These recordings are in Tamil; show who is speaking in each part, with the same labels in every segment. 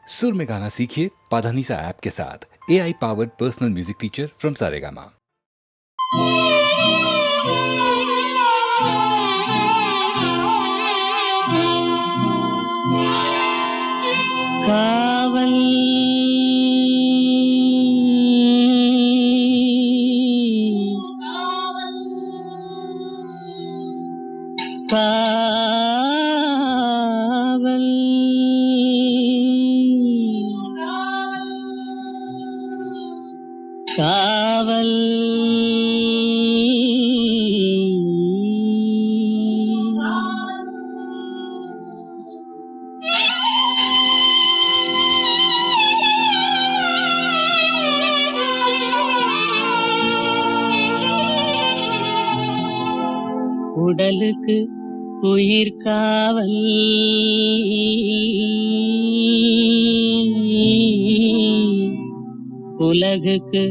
Speaker 1: सुर में गाना सीखिए पाधानीसा ऐप के साथ। AI powered personal music teacher from Saregama.
Speaker 2: காவல் காவல் காவல் உடலுக்கு உயிர் காவல் உலகுக்கு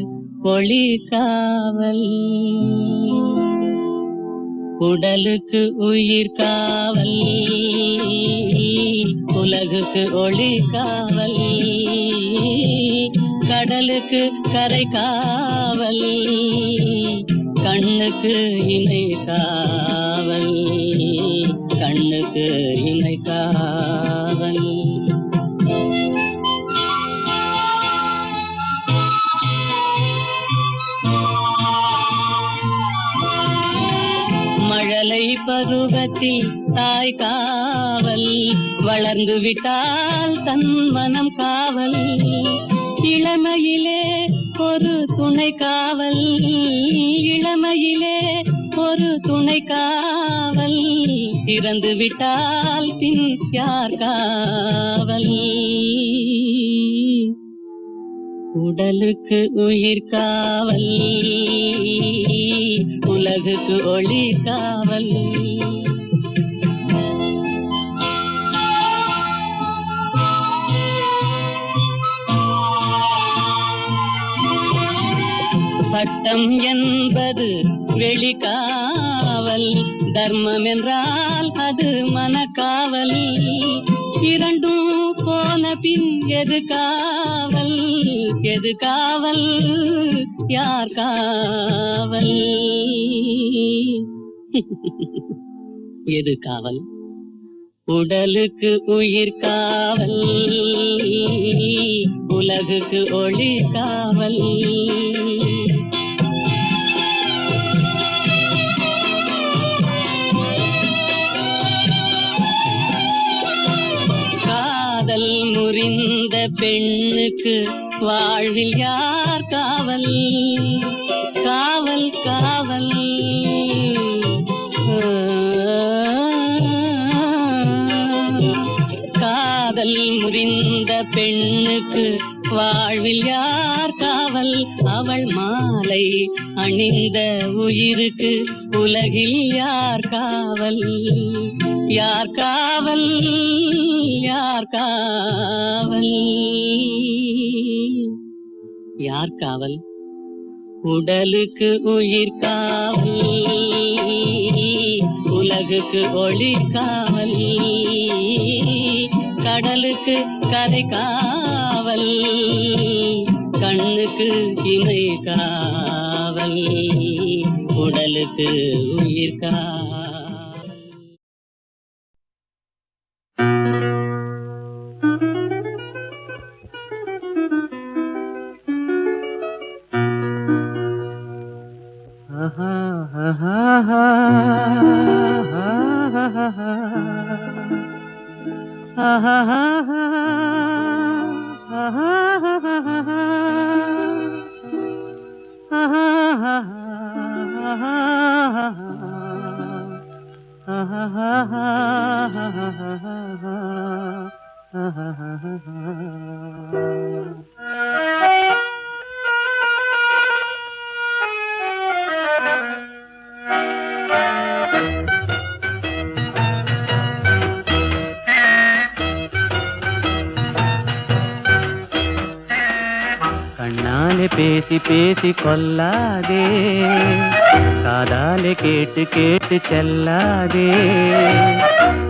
Speaker 2: ஒளி காவல் உடலுக்கு உயிர் காவல் உலகுக்கு ஒளி காவல் கடலுக்கு கரை காவல் கண்ணுக்கு இணை காவல் கண்ணுக்கு இணை காவல் மழலை பருவத்தில் தாய் காவல் வளர்ந்து விட்டால் தன் மனம் காவல் இளமையிலே ஒரு துணை காவல் இளமையிலே ஒரு துணை காவல் இறந்து விட்டால் பின் யார் காவல் உடலுக்கு உயிர் காவல் உலகுக்கு ஒளி காவல் சட்டம் என்பது வெளிக்காவல் தர்மம் என்றால் அது மனக்காவல் இரண்டும் போன பின் எது காவல் எது காவல் யார் காவல் எது காவல் உடலுக்கு உயிர் காவல் உலகுக்கு ஒளி காவல் காதல் முறிந்த பெண்ணுக்கு வாழ்வில் யார் காவல் காவல் காவல் காதல் முறிந்த பெண்ணுக்கு வாழ்வில் யார் காவல் அவள் மாலை அணிந்த உயிருக்கு உலகில் யார் காவல் யார் காவல் யார் காவல் யார் காவல் உடலுக்கு உயிர் காவல் உலகுக்கு ஒளி காவல் கடலுக்கு கரை காவல் கண்ணுக்கு இணை காவல் உடலுக்கு உயிர் காவல் பேசி பேசி கொல்லாதே, காதாலே கேட்டு கேட்டு செல்லாதே.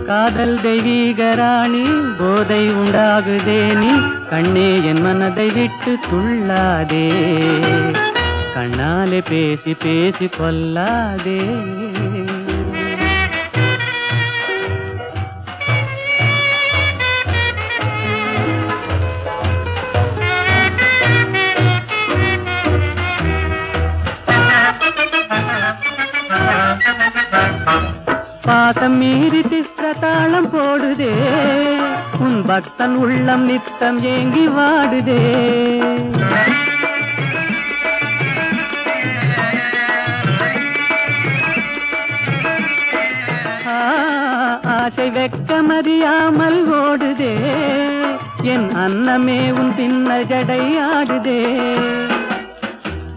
Speaker 2: காதல் தெய்வீக ராணி போதை உண்டாகுதே நீ கண்ணே என் மனதை விட்டு துள்ளாதே கண்ணாலே பேசி பேசி கொல்லாதே பாசம் மீறி திஸ்ரதாளம் போடுதே உன் பக்தன் உள்ளம் நித்தம் ஏங்கி வாடுதே ஆசை வெட்கமறியாமல் ஓடுதே என் அன்னமே உன் பின்ன ஜடை ஆடுதே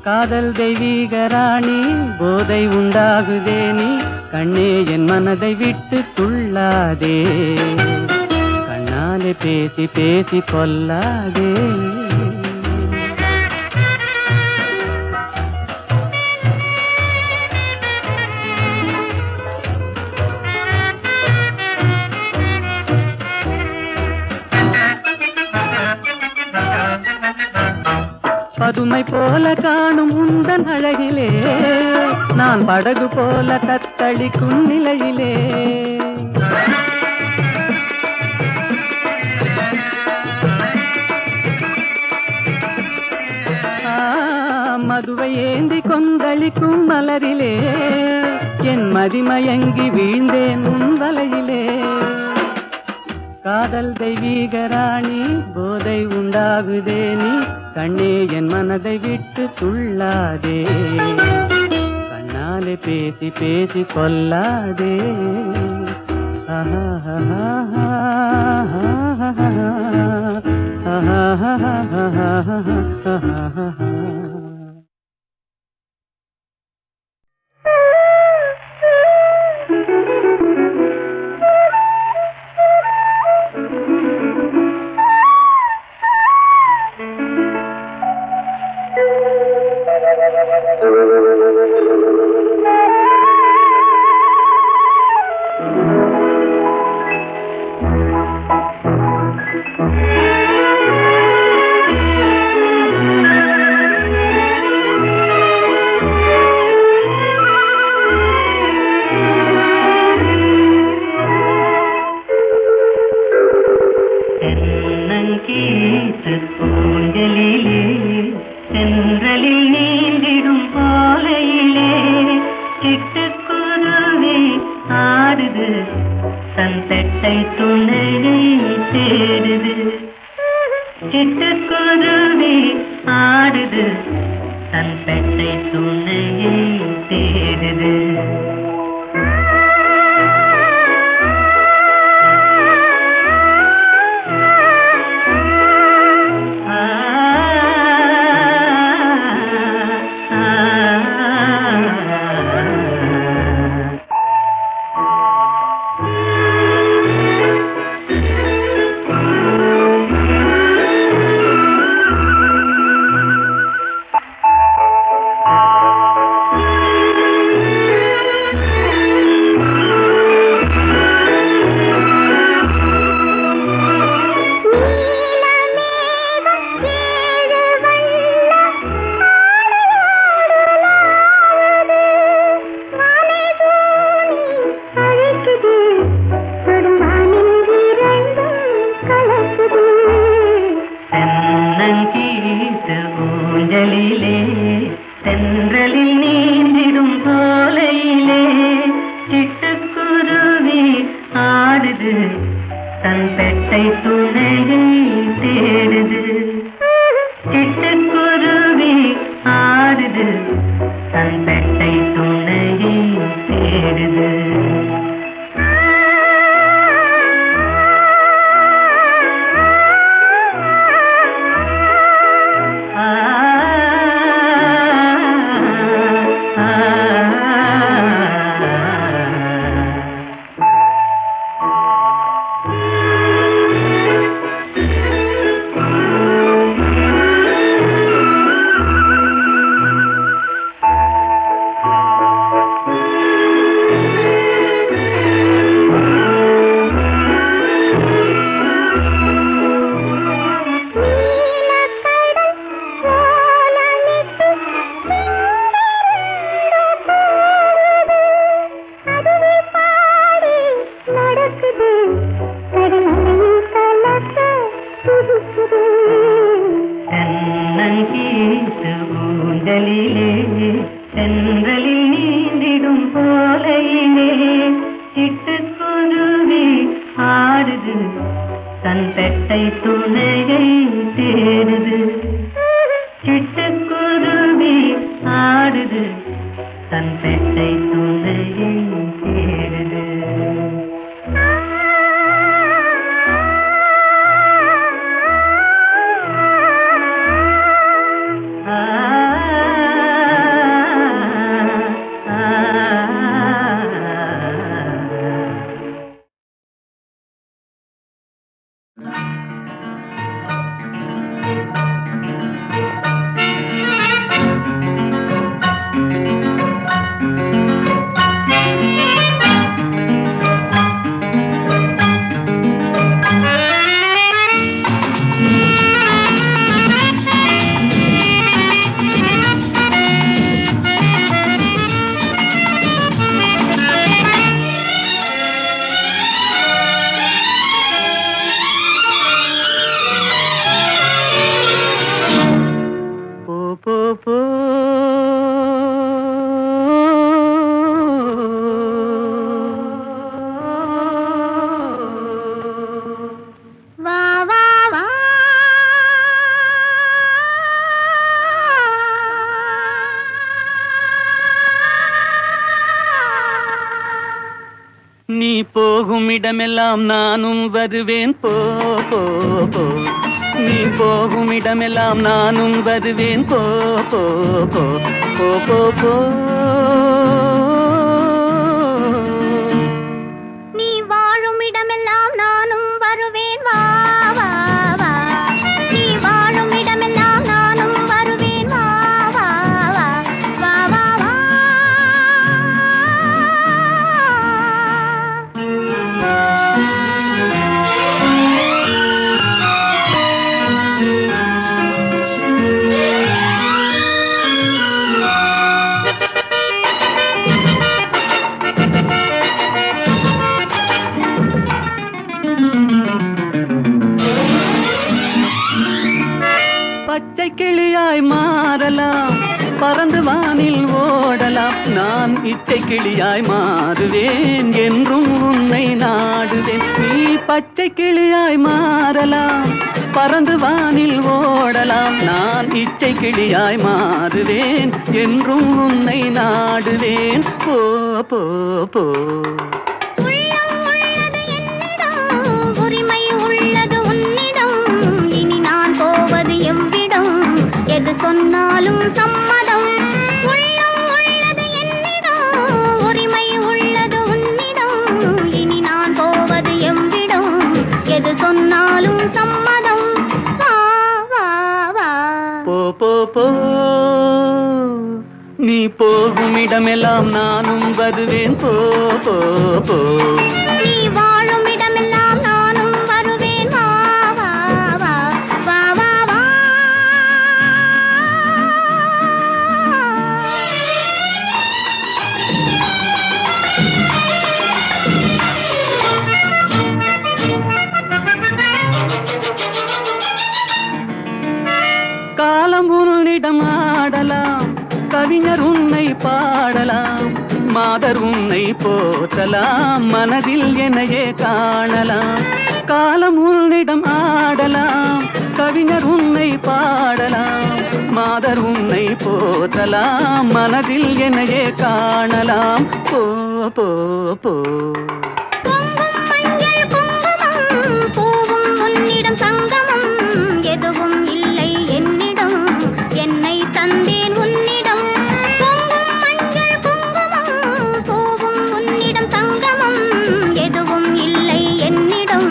Speaker 2: காதல் தெய்வீக ராணி போதை உண்டாகுதே நீ கண்ணே என் மனதை விட்டு துள்ளாதே கண்ணாலே பேசி பேசி கொல்லாதே பதுமை போல காணும் உந்தன் அழகிலே நான் படகு போல தத்தளிக்கும் நிலையிலே மதுவை ஏந்தி கொந்தளிக்கும் மலரிலே என் மதிமயங்கி வீழ்ந்தேன் உன் வலையிலே காதல் தெய்வீக ராணி போதை உண்டாகுதே நீ கண்ணே என் மனதை விட்டு துள்ளாதே கண்ணாலே பேசி பேசி கொல்லாதே தொல்லையை தேடுது, சிட்டுக்குருவி ஆடுது, தன் பெட்டை தொல்லையை தேடுது. நீ போகும் இடமெல்லாம் நானும் வருவேன், போ போ போ. நீ போகும் இடமெல்லாம் நானும் வருவேன், போ போ போ போ போ போ. நீ வாழும் இடமெல்லாம் நானும் வருவேன், வா வா வா. நீ வாழும் இடமெல்லாம் நானும் வருவேன், வா வா வா வா வா வா. பச்சை கிளியாய் மாறலாம், பறந்து வானில் ஓடலாம். நான் இச்சை கிளியாய் மாறுவேன், என்றும் உன்னை நாடுவேன். நீ பச்சை கிளியாய் மாறலாம், பறந்து வானில் ஓடலாம். நான் இச்சை கிளியாய் மாறுவேன், என்றும் உன்னை நாடுவேன். போ போ போ. உரிமை உள்ளது உன்னிடம், இனி நான் போவது எவ்விடம், எது சொன்னாலும் சம்மதம். உள்ளம் உள்ளது என்னிடம், உரிமை உள்ளது உன்னிடம், இனி நான் போவது எவ்விடம், எது சொன்னாலும் சம்மதம். வா வா வா. போ போ போ. நீ போகும் இடமெல்லாம் நானும் வருவேன், போ போ போ. நீ வாழும் இடமெல்லாம் நானும் வருவேன், வா வா வா வா வா வா. காலம் உன்னிடம் ஆடலாம், கவிஞர் உன்னை பாடலாம், மாதர் உன்னை போற்றலாம், மனதில் என்னையே காணலாம். காலம் உன்னிடம் ஆடலாம், கவிஞர் உன்னை பாடலாம், மாதர் உன்னை போற்றலாம், மனதில் என்னையே காணலாம். போ போ போ. பூவும் உன்னிடம் சங்கமம், எதுவும் இல்லை என்னிடம், என்னை தந்தேன் உன்னிடம். பொங்கும் மஞ்சள் குங்குமம், பூவும் உன்னிடம் சங்கமம், எதுவும் இல்லை என்னிடம்,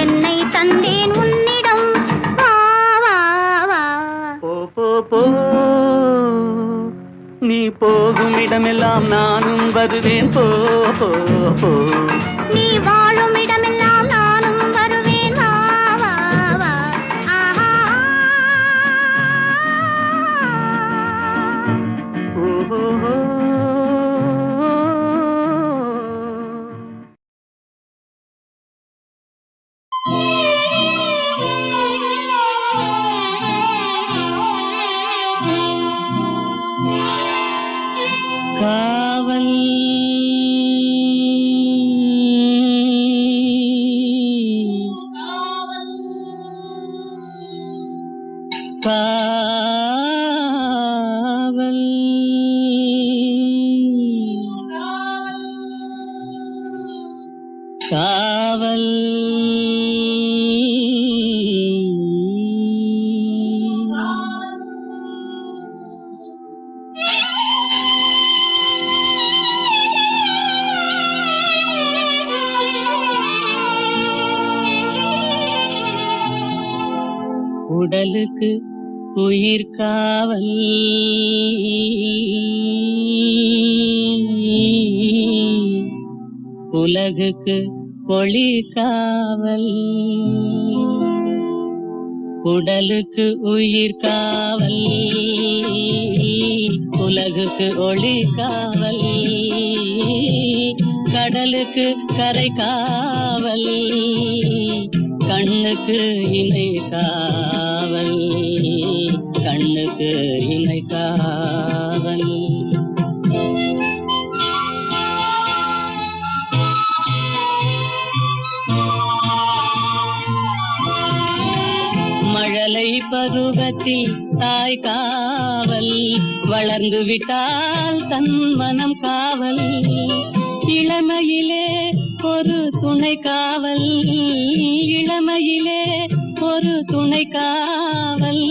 Speaker 2: என்னை தந்தேன் உன்னிடம். வா வா வா. போ போ போ. நீ போகும் இடமெல்லாம் நானும் வருவேன், போ போ போ. நீ வாழும் இடமெல்லாம் நானும் வருவேன், வா வா வா. ஆஹா. ஓஹோ. காவல் காவல் காவல் உடலுக்கு உயிர் காவல் உலகுக்கு ஒளி காவல் உடலுக்கு உயிர் காவல் உலகுக்கு ஒளி காவல் கடலுக்கு கரை காவல் கண்ணுக்கு இணை காவல் கண்ணுக்கு இணை காவல் மழலை பருவத்தில் தாய் காவல் வளர்ந்து விட்டால் தன் மனம் காவல் இளமையிலே ஒரு துணை காவல் இளமையிலே ஒரு துணை காவல்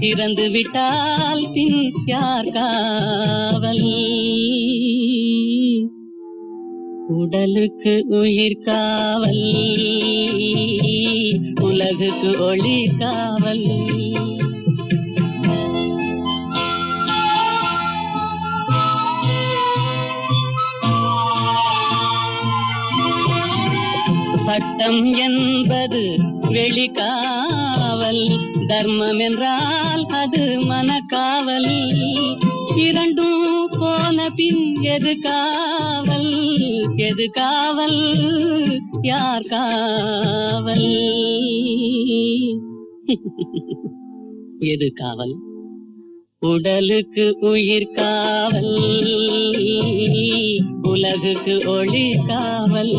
Speaker 2: இறந்து விட்டால் பின் யார் காவல் உடலுக்கு உயிர் காவல் உலகுக்கு ஒளி காவல் சட்டம் என்பது வெளிக்காவல் தர்மம் என்றால் அது மனக்காவல் இரண்டும் போன பின் எது காவல் எது காவல் யார் காவல் எது காவல் உடலுக்கு உயிர் காவல் உலகுக்கு ஒளி காவல்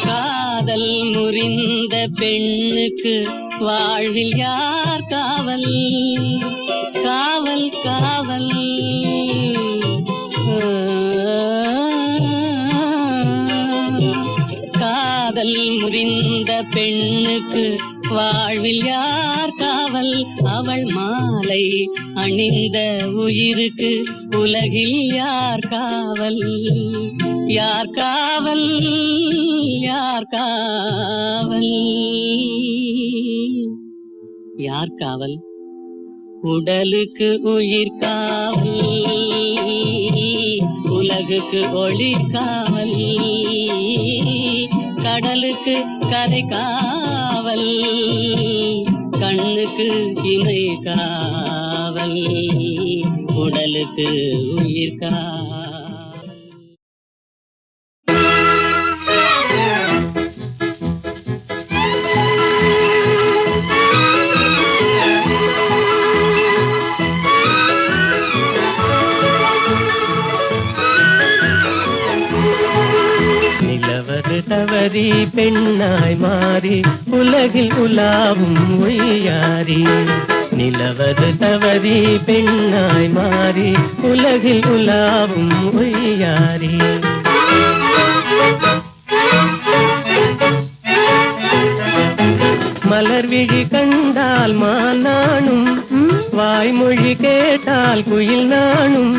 Speaker 2: காதல் முறிந்த பெண்ணுக்கு வாழ்வில் யார் காவல் காவல் காவல் காதல் முறிந்த பெண்ணுக்கு வாழ்வில் யார் காவல் அவள் மாலை அணிந்த உயிருக்கு உலகில் யார் காவல் யார் காவல் யார் காவல் யார் காவல் உடலுக்கு உயிர் காவல் உலகுக்கு ஒளி காவல் கடலுக்கு கரை காவல் கண்ணுக்கு இணை காவல் உடலுக்கு உயிர் காவல் தவறி பெண்ணாய் மாறி உலகில் உலாவும் ஒய்யாரி நிலவது தவறி பெண்ணாய் மாறி உலகில் உலாவும் ஒய்யாரி மலர் விழி கண்டால் மானானும் வாய்மொழி கேட்டால் குயில் நானும்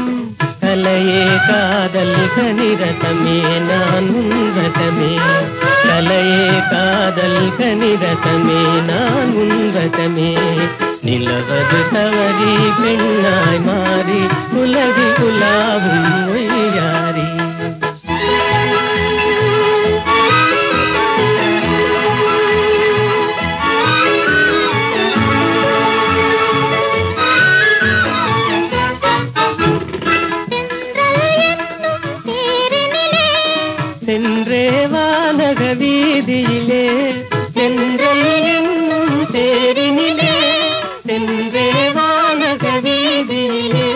Speaker 2: கலையே காதல் கனிரதமே நான் உன்வதமே கலையே காதல் கனிரதமே நான் உன்வதமே நிலவது தவறி பெண்ணாய் மாறி உலகில் உலாவும் ஒய்யாரி சென்றே வானக வீதியிலே சென்றல் என்னும் தேரினிலே சென்றே வானக வீதியிலே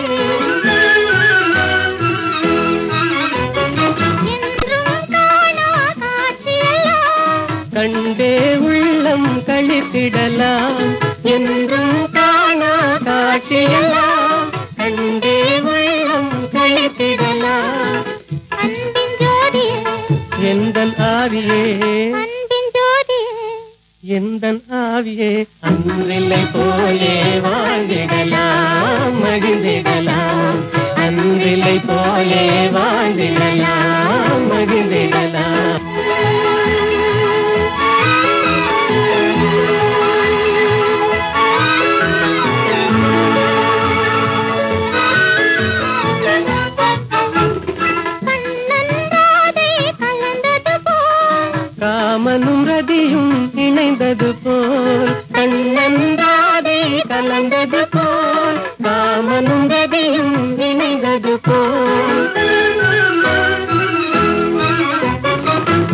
Speaker 2: காட்சியெல்லாம் கண்டே உள்ளம் கழித்திடலாம்.
Speaker 3: அன்பின் ஜோதியே
Speaker 2: எந்தன் ஆவியே
Speaker 3: அன்பின் ஜோதியே
Speaker 2: எந்தன் ஆவியே அன்றில்லை போலே வாழ்ந்திடலாம் மகிழ்ந்திடலாம். அன்றில்லை போலே வாழ்ந்திடலாம் மகிழ்ந்திடலாம்.
Speaker 3: கண்ணன்றாதை கலந்தது போல்
Speaker 2: காமனும் ரதியும் இணைந்தது போல் கண்ணன்றாதை கலந்தது போல் காமனும் ரதியும் இணைந்தது போல்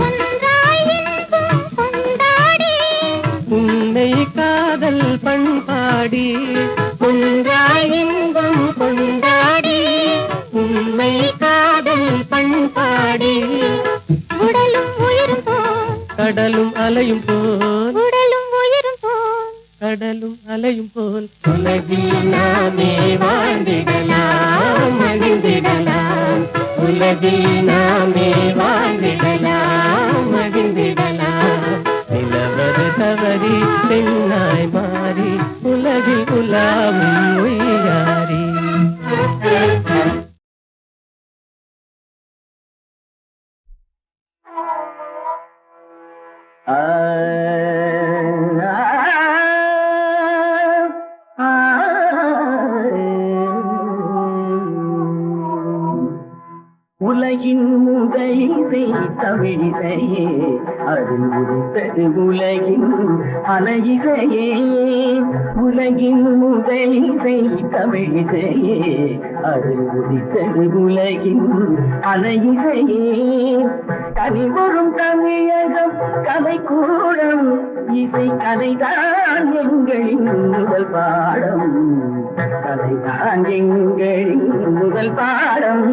Speaker 3: ஒன்றாய் இன்பம் கொண்டாடி
Speaker 2: உன்னை காதல் பண்பாடி ஒன்றாய் இன்பம் கொண்டாடி உண்மை காதல் பண்பாடி
Speaker 3: உடலும் உயிரும் போல்
Speaker 2: கடலும் அலையும் போல்
Speaker 3: உடலும் உயிரும் போல்
Speaker 2: கடலும் அலையும் போல் உலகில் நாமே வாழ்ந்திடலாம் மகிழ்ந்திடலாம். உலகில் நாமே வாழ்ந்திடலாம் மகிழ்ந்திடலாம். நிலவது தவறி பெண்ணாய் மாறி உலகில் உலாவும் உயிராரி. உலகின் முதலிசை தமிழிசையே அதில் உதித்தது உலகின் அலையிசையே. உலகின் முதலிசை தமிழிசையே அதில் உதித்தது உலகின் அலையிசையே. கனிவரும் தமிழகம் கலைக்கூடம் இசை கலைதான் எங்களின் முதல் பாடம். கலைதான் எங்களின் முதல் பாடம்.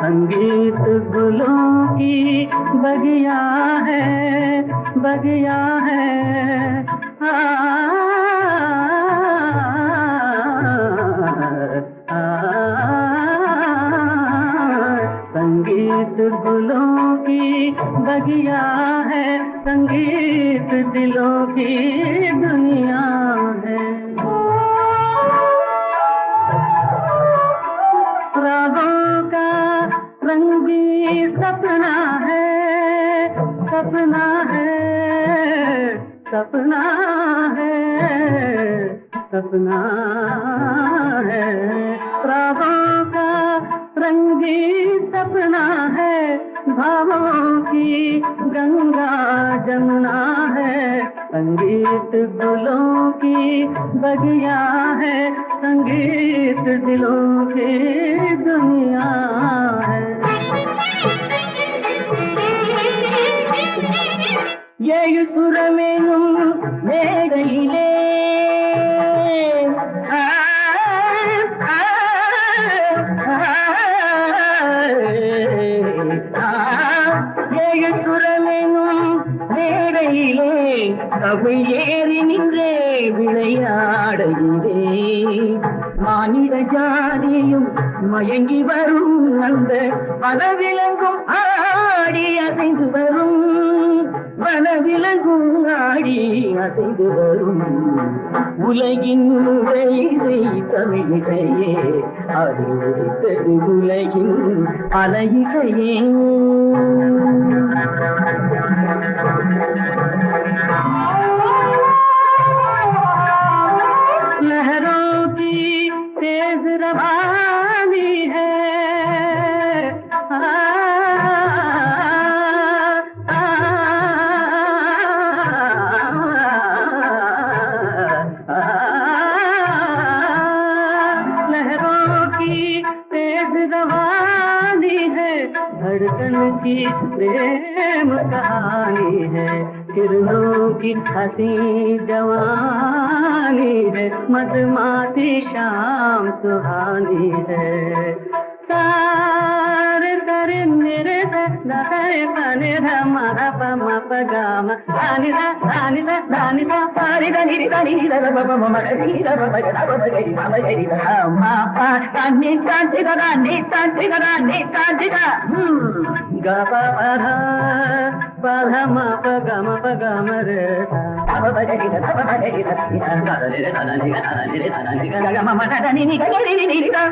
Speaker 2: संगीत गुलों की बगिया है बगिया है संगीत गुलों की बगिया है संगीत दिलों की दुनिया है. रागों का रंगी सपना है सपना है सपना है सपना है. रागों का रंगी सपना है भावों की गंगा जमुना है. संगीत गुलों की बगिया है संगीत दिलों की दुनिया है. ஏழு சுரமெனும் மேடையிலே ஏழு சுரமெனும் மேடையிலே தமிழ் ஏறி நின்றே விளையாடையிலே மானிட ஜாதியும் மயங்கி வரும் அந்த வனவிலங்கும் ஆடி அசைந்து வரும் வனவிலங்கும் ஆடி அசைந்து வரும். உலகின் இசை தமிழிசையே அது உதித்தது உலகின் அலையிசையே. लहरों की तेज रवानी है लहरों की तेज रवानी की प्रेम कहानी है, किरणों की हंसी जवानी है, मधुमाती शाम सुहानी है। सारे सारे मेरे सारे पाने मा प म प ग म दानी सा पारी दानी रे दानी रे ब ब म रे रे रे ब ब रे ब ग रे म ग रे म प दानी दानी दानी दानी दानी दानी गा ग प प ध म प ग म रे ब ब रे रे ब ब रे रे गा रे रे दानी रे दानी गा ग म म दानी नि गा रे रे रे गा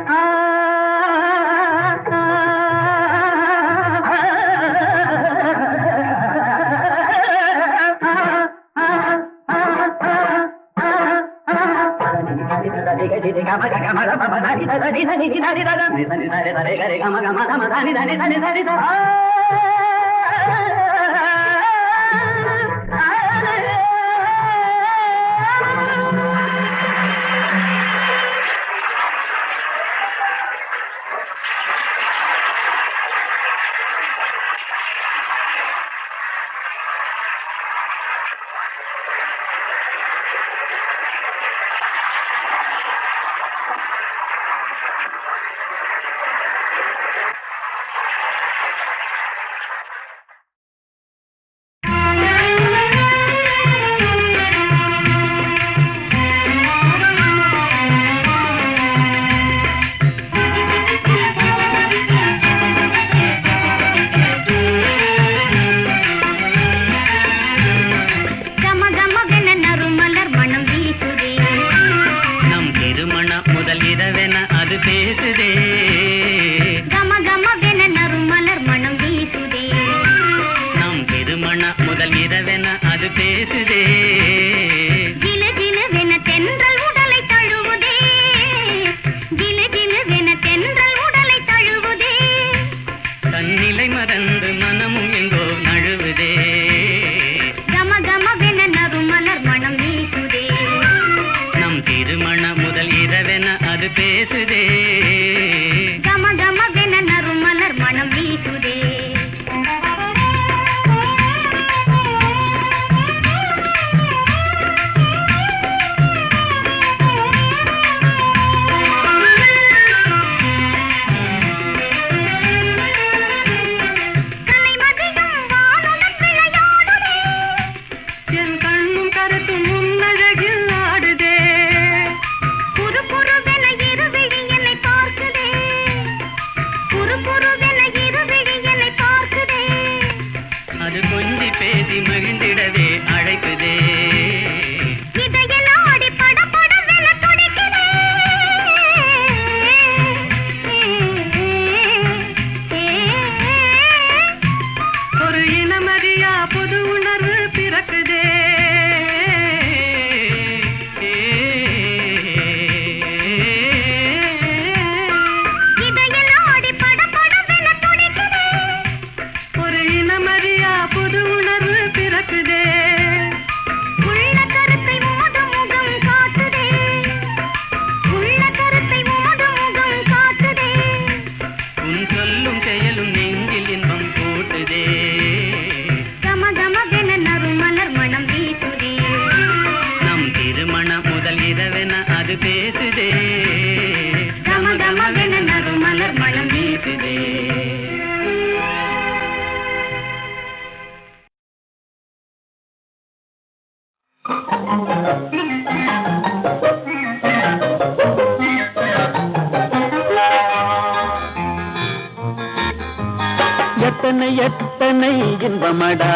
Speaker 4: எத்தனை எத்தனை இன்பமடா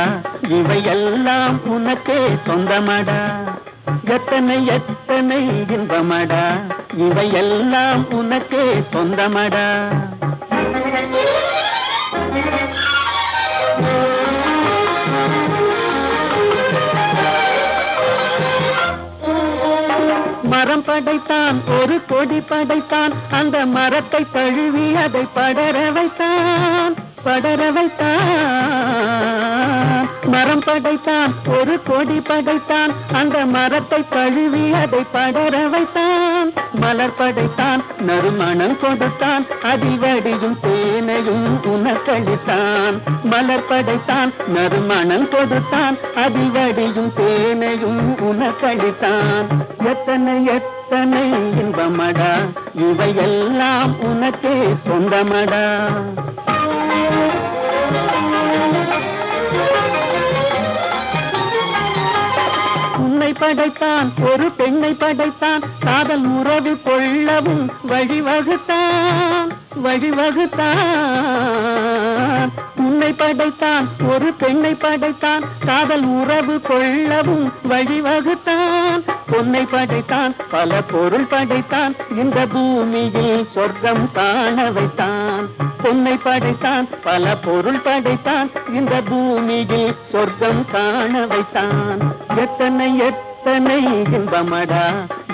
Speaker 4: இவையெல்லாம் உனக்கே சொந்தமடா. எத்தனை எத்தனை இன்பமடா இவையெல்லாம் உனக்கே சொந்தமடா. மரம் படைத்தான், ஒரு கொடி படைத்தான், அந்த மரத்தை தழுவி அதை படர வைத்தான், படர வைத்தான். மரம் படைத்தான் ஒரு கொடி படைத்தான் அந்த மரத்தை தழுவி அதை படர வைத்தான் மலர் படைத்தான் நறுமணம் கொடுத்தான் அதில் வடியும் தேனையும் உனக்களித்தான் மலர் படைத்தான் நறுமணம் கொடுத்தான் அதில் வடியும் தேனையும் உனக்களித்தான் எத்தனை எத்தனை இன்பமடா இவையெல்லாம் உனக்கே சொந்தமடா உன்னை படைத்தான் ஒரு பெண்ணை படைத்தான் காதல் உறவு கொள்ளவும் வழிவகுத்தான் உன்னை படைத்தான் ஒரு பெண்ணை படைத்தான் காதல் உறவு கொள்ளவும் வழிவகுத்தான் பொன்னை படைத்தான் பல பொருள் படைத்தான் இந்த பூமியில் சொர்க்கம் காண வைத்தான் பொன்னை படைத்தான் பல பொருள் படைத்தான் இந்த பூமியில் சொர்க்கம் காண வைத்தான் எத்தனை எத்தனை இன்பமடா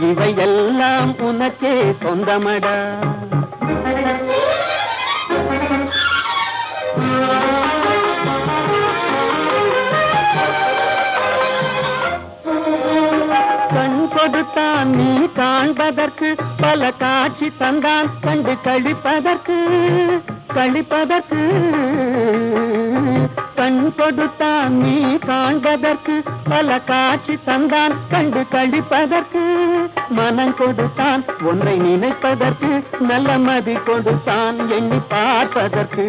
Speaker 4: இவையெல்லாம் உனக்கே சொந்தமடா கண் கொடுத்தான் நீ காண்பதற்கு பல காட்சி தந்தான் கண்டு கழிப்பதற்கு கண் கொடுத்தான் நீ காண்பதற்கு பல காட்சி தந்தான் கண்டு கழிப்பதற்கு மனம் கொடுத்தான் ஒன்றை நினைப்பதற்கு நல்ல மதி கொடுத்தான் எண்ணி பார்ப்பதற்கு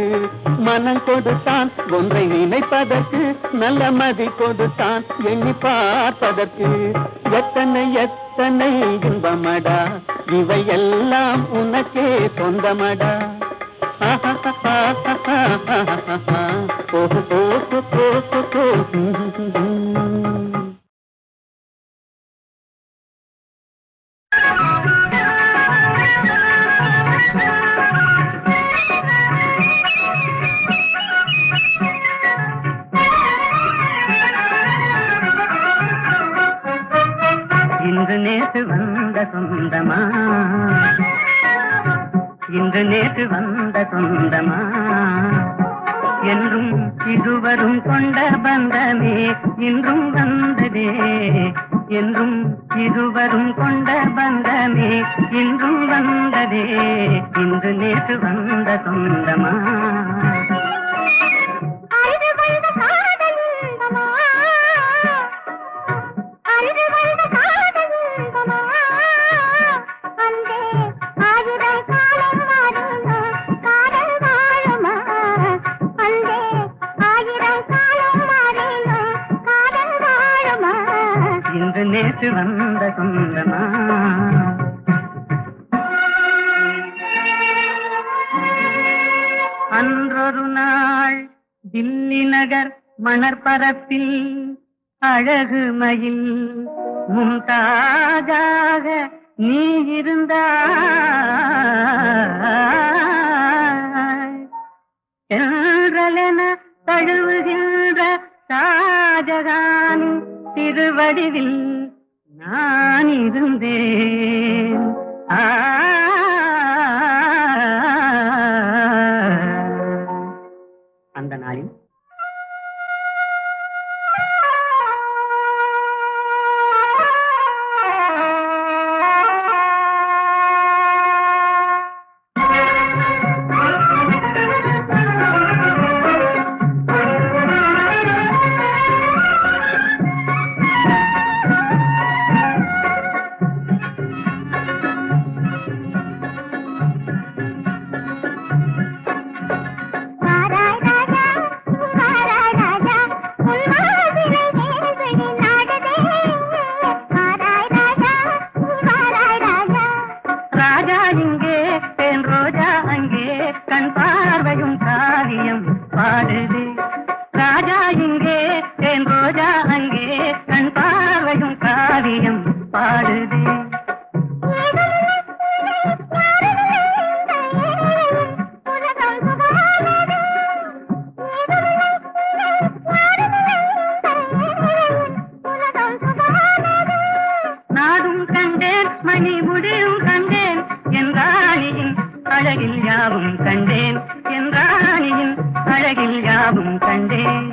Speaker 4: மனம் கொடுத்தான் ஒன்றை நினைப்பதற்கு நல்ல மதி கொடுத்தான் எண்ணி பார்ப்பதற்கு எத்தனை எத்தனை இன்பமடா இவையெல்லாம் உனக்கே சொந்தமடா இன்று நேற்று வந்த சொந்தமா இன்று நேற்று வந்த சொந்தமா என்றும் இதுவரும் கொண்ட பந்தமே இன்றும் வந்ததே என்றும் இதுவரும் கொண்ட பந்தமே இன்றும் வந்ததே இன்று நேற்று வந்த சொந்தமா இன்று நேற்று வந்த சொந்தமா அன்றொரு நாள் தில்லி நகர் மணற்பரப்பில் அழகு மயில் மும்தாஜாக நீ இருந்தாய் சென்றலென தழுவுகின்ற ஷாஜகானின் திருவடிவில் நான் இருந்தேன் அந்த நாளில் அழகில் யாவும் கண்டேன் என்றானியின் அழகில் யாவும் கண்டேன்.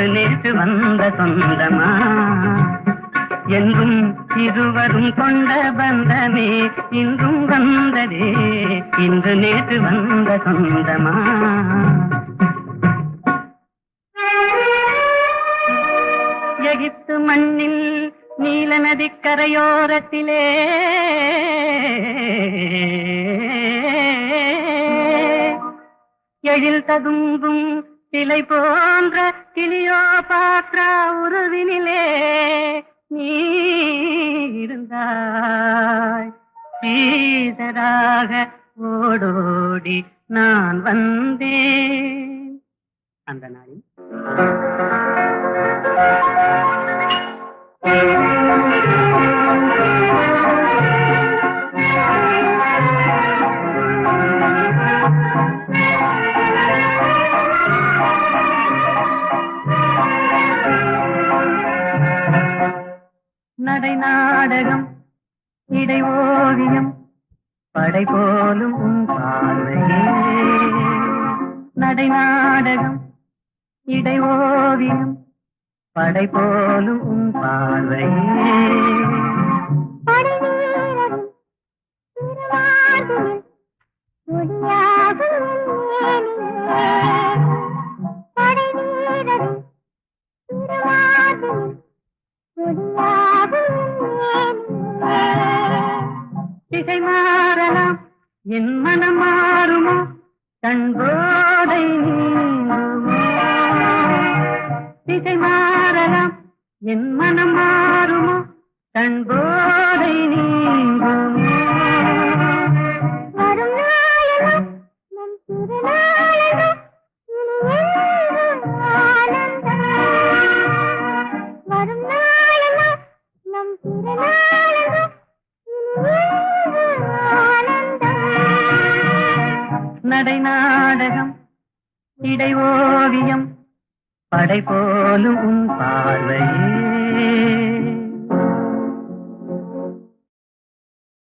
Speaker 2: இன்று நேற்று வந்த சொந்தமா என்றும் இருவரும் கொண்ட பந்தமே இன்றும் வந்ததே இன்று நேற்று வந்த சொந்தமா எகிப்து மண்ணில் நீல நதிக்கரையோரத்திலே எழில் ததும்பும் சிலை போன்ற கிளியோபாத்ரா உருவினிலே நீ இருந்தாய் சீதராக ஓடோடி நான் வந்தேன் அந்த நாளில் நடை நாடகம் இடை ஓவியம் படை போலும் உன் பார்வையே நடை நாடகம் இடை ஓவியம் படை போலும் உன் பார்வையே திசை மாறலாம் என் மனம் மாறுமோ தன் போதை நீங்குமோ திசை மாறலாம் என் மனம் மாறுமோ தன் போதை நீங்குமோ
Speaker 3: வரும் நாளெல்லாம் நம் திருநாளெல்லாம் இனி ஆனந்தம் வரும் நாளெல்லாம் நம் திருநாளெல்லாம்
Speaker 2: நடை நாடகம் இடை ஓவியம் படை போலும் உன் பார்வையே